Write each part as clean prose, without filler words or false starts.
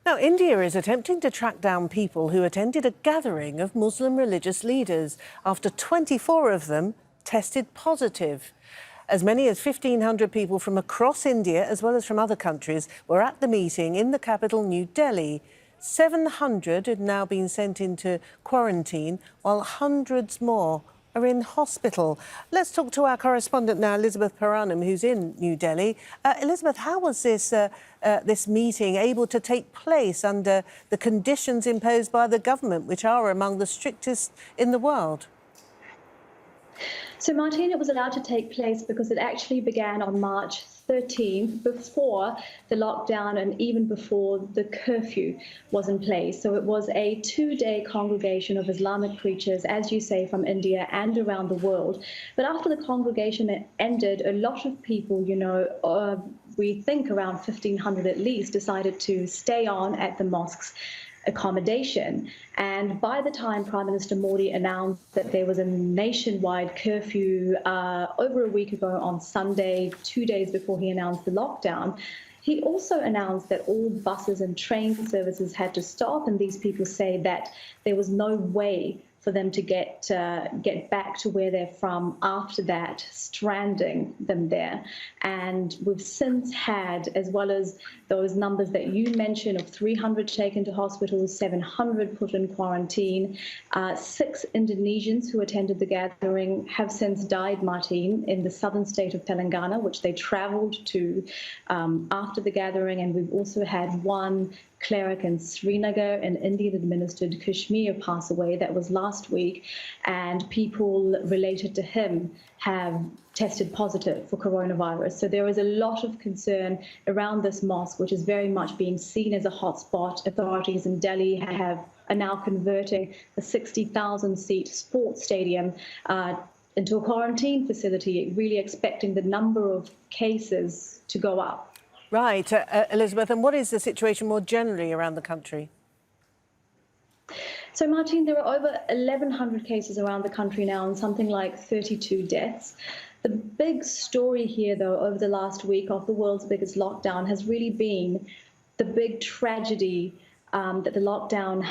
Now, India is attempting to track down people who attended a gathering of Muslim religious leaders after 24 of them tested positive. As many as 1,500 people from across India, as well as from other countries, were at the meeting in the capital, New Delhi. 700 had now been sent into quarantine, while hundreds more are in hospital. Let's talk to our correspondent now, Elizabeth Paranam, who's in New Delhi. Elizabeth, how was this meeting able to take place under the conditions imposed by the government, which are among the strictest in the world? So, Martine, it was allowed to take place because it actually began on March 13th, before the lockdown and even before the curfew was in place. So it was a 2-day congregation of Islamic preachers, as you say, from India and around the world. But after the congregation ended, a lot of people, we think around 1,500 at least, decided to stay on at the mosques accommodation. And by the time Prime Minister Modi announced that there was a nationwide curfew over a week ago on Sunday, 2 days before he announced the lockdown, he also announced that all buses and train services had to stop, and these people say that there was no way for them to get back to where they're from after that, stranding them there. And we've since had, as well as those numbers that you mentioned of 300 taken to hospitals, 700 put in quarantine, 6 Indonesians who attended the gathering have since died, Martine, in the southern state of Telangana, which they traveled to after the gathering. And we've also had one cleric in Srinagar, in Indian-administered Kashmir, pass away. That was last week, and people related to him have tested positive for coronavirus. So there is a lot of concern around this mosque, which is very much being seen as a hotspot. Authorities in Delhi are now converting the 60,000-seat sports stadium into a quarantine facility, really expecting the number of cases to go up. Right, Elizabeth, and what is the situation more generally around the country? So, Martine, there are over 1,100 cases around the country now and something like 32 deaths. The big story here, though, over the last week of the world's biggest lockdown has really been the big tragedy that the lockdown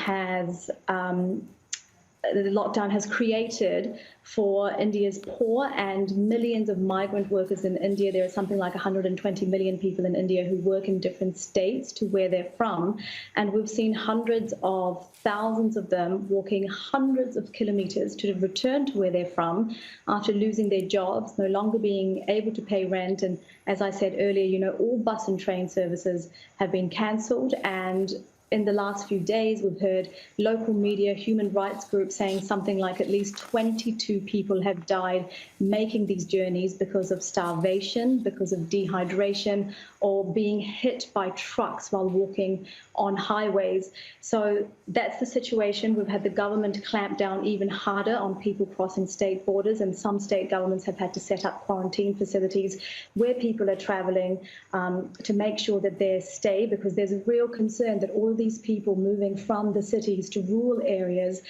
has created for India's poor and millions of migrant workers in India. There are something like 120 million people in India who work in different states to where they're from. And we've seen hundreds of thousands of them walking hundreds of kilometers to return to where they're from after losing their jobs, no longer being able to pay rent. And as I said earlier, all bus and train services have been cancelled. And in the last few days, we've heard local media, human rights groups saying something like at least 22 people have died making these journeys because of starvation, because of dehydration, or being hit by trucks while walking on highways. So that's the situation. We've had the government clamp down even harder on people crossing state borders, and some state governments have had to set up quarantine facilities where people are traveling to make sure that they stay, because there's a real concern that all of these people moving from the cities to rural areas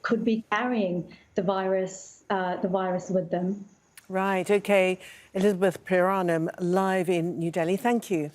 could be carrying the virus with them. Right, OK. Elizabeth Paranam, live in New Delhi. Thank you.